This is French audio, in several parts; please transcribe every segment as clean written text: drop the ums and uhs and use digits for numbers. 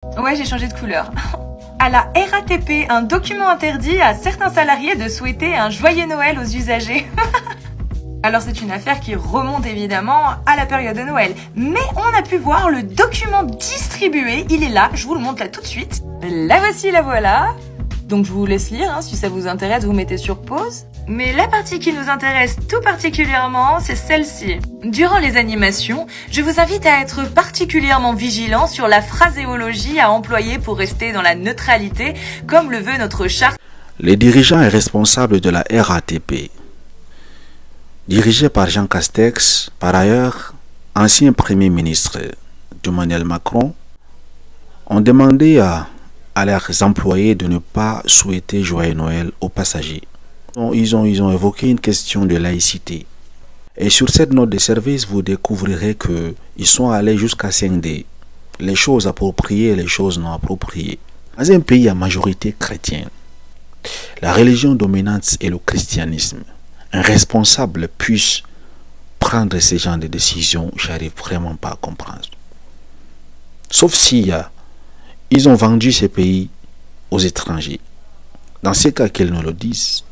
Ouais, j'ai changé de couleur. À la RATP, un document interdit à certains salariés de souhaiter un joyeux Noël aux usagers. Alors c'est une affaire qui remonte évidemment à la période de Noël. Mais on a pu voir le document distribué, il est là, je vous le montre là tout de suite. La voici, la voilà. Donc je vous laisse lire, si ça vous intéresse, vous mettez sur pause. Mais la partie qui nous intéresse tout particulièrement, c'est celle-ci. Durant les animations, je vous invite à être particulièrement vigilant sur la phraséologie à employer pour rester dans la neutralité, comme le veut notre charte. Les dirigeants et responsables de la RATP, dirigés par Jean Castex, par ailleurs ancien Premier ministre d'Emmanuel Macron, ont demandé à leurs employés de ne pas souhaiter joyeux Noël aux passagers. Ils ont évoqué une question de laïcité. Et sur cette note de service, vous découvrirez qu'ils sont allés jusqu'à scinder les choses appropriées et les choses non appropriées. Dans un pays à majorité chrétienne, la religion dominante est le christianisme. Un responsable puisse prendre ce genre de décision, j'arrive vraiment pas à comprendre. Sauf si ils ont vendu ces pays aux étrangers. Dans ces cas qu'ils nous le disent,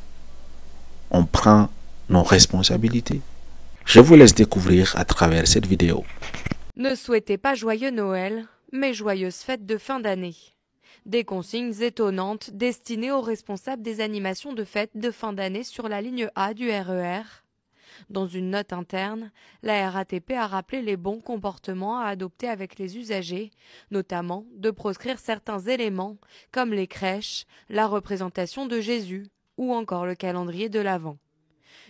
on prend nos responsabilités. Je vous laisse découvrir à travers cette vidéo. Ne souhaitez pas joyeux Noël, mais joyeuses fêtes de fin d'année. Des consignes étonnantes destinées aux responsables des animations de fêtes de fin d'année sur la ligne A du RER. Dans une note interne, la RATP a rappelé les bons comportements à adopter avec les usagers, notamment de proscrire certains éléments comme les crèches, la représentation de Jésus ou encore le calendrier de l'Avent.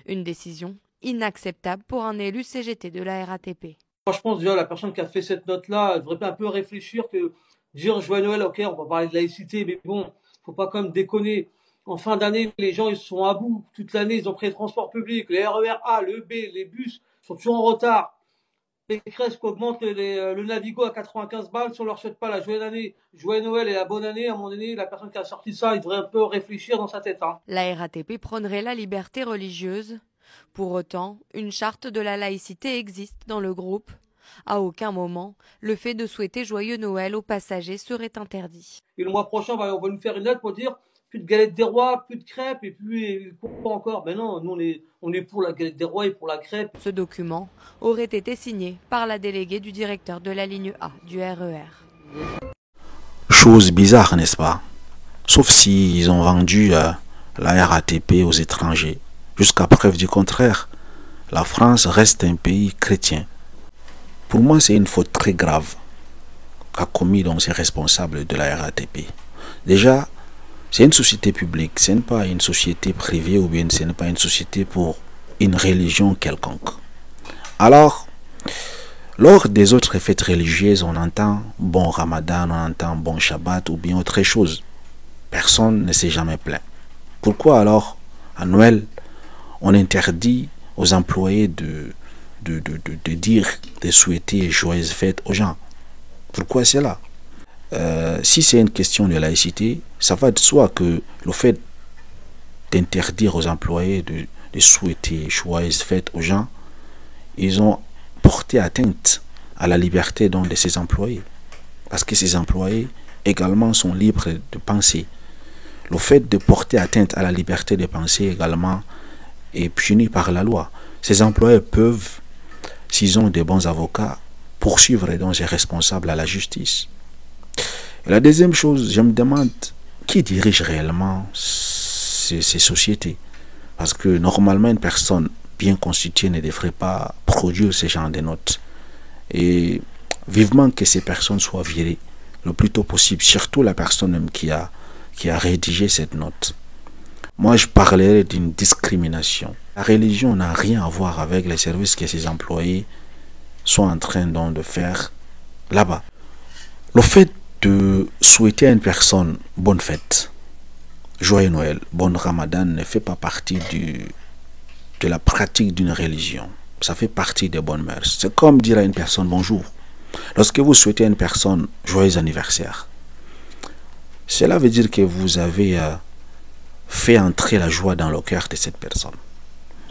Une décision inacceptable pour un élu CGT de la RATP. Moi, je pense déjà la personne qui a fait cette note-là, elle devrait un peu réfléchir que dire joyeux Noël, ok, on va parler de laïcité, mais bon, faut pas quand même déconner. En fin d'année, les gens ils sont à bout. Toute l'année, ils ont pris les transports publics, les RER A, le B, les bus sont toujours en retard. Les crèches qui augmentent le Navigo à 95 balles, si on leur souhaite pas la joyeuse année, joyeux Noël et la bonne année, à un moment donné, la personne qui a sorti ça, il devrait un peu réfléchir dans sa tête. La RATP prônerait la liberté religieuse. Pour autant, une charte de la laïcité existe dans le groupe. À aucun moment, le fait de souhaiter joyeux Noël aux passagers serait interdit. Et le mois prochain, on va nous faire une lettre pour dire plus de galettes des rois, plus de crêpes et puis quoi encore. Ben non, nous on est pour la galette des rois et pour la crêpe. Ce document aurait été signé par la déléguée du directeur de la ligne A du RER. Chose bizarre, n'est-ce pas? Sauf s'ils ont vendu la RATP aux étrangers. Jusqu'à preuve du contraire, la France reste un pays chrétien. Pour moi, c'est une faute très grave qu'a commis donc ces responsables de la RATP. Déjà, c'est une société publique, ce n'est pas une société privée ou bien ce n'est pas une société pour une religion quelconque. Alors, lors des autres fêtes religieuses, on entend bon Ramadan, on entend bon Shabbat ou bien autre chose. Personne ne s'est jamais plaint. Pourquoi alors, à Noël, on interdit aux employés de souhaiter joyeuses fêtes aux gens? Pourquoi c'est là? Si c'est une question de laïcité, ça va de soi que le fait d'interdire aux employés de souhaiter joyeuses fêtes aux gens, ils ont porté atteinte à la liberté donc de ces employés. Parce que ces employés également sont libres de penser. Le fait de porter atteinte à la liberté de penser également est puni par la loi. Ces employés peuvent, s'ils ont des bons avocats, poursuivre donc ces responsables à la justice. Et la deuxième chose, je me demande qui dirige réellement ces sociétés. Parce que normalement, une personne bien constituée ne devrait pas produire ce genre de notes. Et vivement que ces personnes soient virées le plus tôt possible, surtout la personne même qui a rédigé cette note. Moi, je parlerai d'une discrimination. La religion n'a rien à voir avec les services que ces employés sont en train donc de faire là-bas. Le fait de souhaiter à une personne bonne fête, joyeux Noël, bon Ramadan ne fait pas partie de la pratique d'une religion. Ça fait partie des bonnes mœurs. C'est comme dire à une personne bonjour. Lorsque vous souhaitez à une personne joyeux anniversaire, cela veut dire que vous avez fait entrer la joie dans le cœur de cette personne.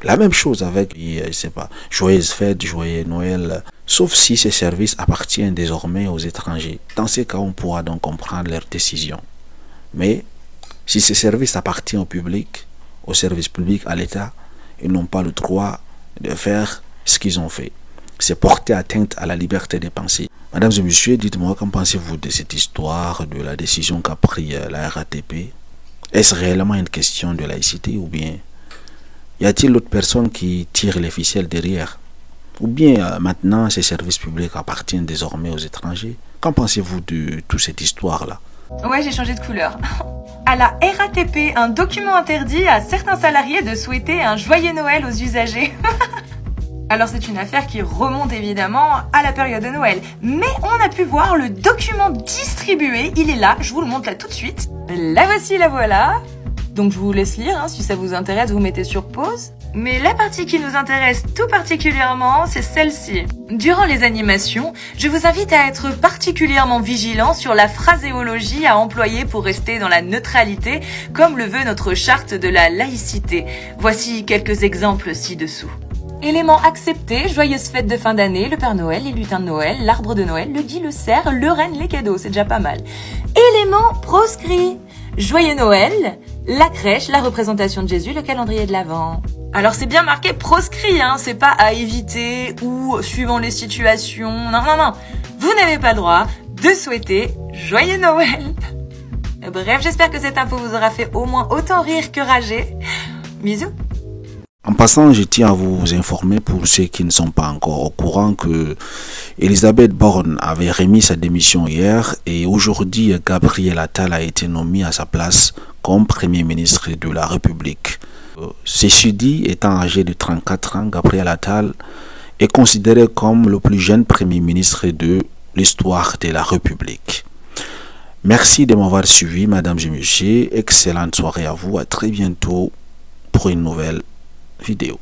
La même chose avec, je sais pas, joyeuse fête, joyeux Noël, sauf si ces services appartiennent désormais aux étrangers. Dans ces cas, on pourra donc comprendre leurs décisions. Mais si ces services appartiennent au public, au service public, à l'État, ils n'ont pas le droit de faire ce qu'ils ont fait. C'est porter atteinte à la liberté des pensées. Mesdames et messieurs, dites-moi, qu'en pensez-vous de cette histoire, de la décision qu'a pris la RATP? Est-ce réellement une question de laïcité ou bien y a-t-il d'autres personnes qui tirent les ficelles derrière? Ou bien maintenant ces services publics appartiennent désormais aux étrangers? Qu'en pensez-vous de toute cette histoire-là? Ouais, j'ai changé de couleur. À la RATP, un document interdit à certains salariés de souhaiter un joyeux Noël aux usagers. Alors c'est une affaire qui remonte évidemment à la période de Noël. Mais on a pu voir le document distribué, il est là, je vous le montre là tout de suite. La voici, la voilà. Donc je vous laisse lire, si ça vous intéresse, vous mettez sur pause. Mais la partie qui nous intéresse tout particulièrement, c'est celle-ci. Durant les animations, je vous invite à être particulièrement vigilant sur la phraséologie à employer pour rester dans la neutralité, comme le veut notre charte de la laïcité. Voici quelques exemples ci-dessous. Éléments acceptés, joyeuses fêtes de fin d'année, le Père Noël, les lutins de Noël, l'arbre de Noël, le gui, le cerf, le renne, les cadeaux, c'est déjà pas mal. Éléments proscrits, joyeux Noël, la crèche, la représentation de Jésus, le calendrier de l'Avent. Alors c'est bien marqué proscrit, c'est pas à éviter ou suivant les situations, non. Vous n'avez pas le droit de souhaiter joyeux Noël. Bref, j'espère que cette info vous aura fait au moins autant rire que rager. Bisous. En passant, je tiens à vous informer pour ceux qui ne sont pas encore au courant que Elisabeth Borne avait remis sa démission hier et aujourd'hui Gabriel Attal a été nommé à sa place comme Premier ministre de la République. Ceci dit, étant âgé de 34 ans, Gabriel Attal est considéré comme le plus jeune Premier ministre de l'histoire de la République. Merci de m'avoir suivi, mesdames et messieurs. Excellente soirée à vous. À très bientôt pour une nouvelle vidéo.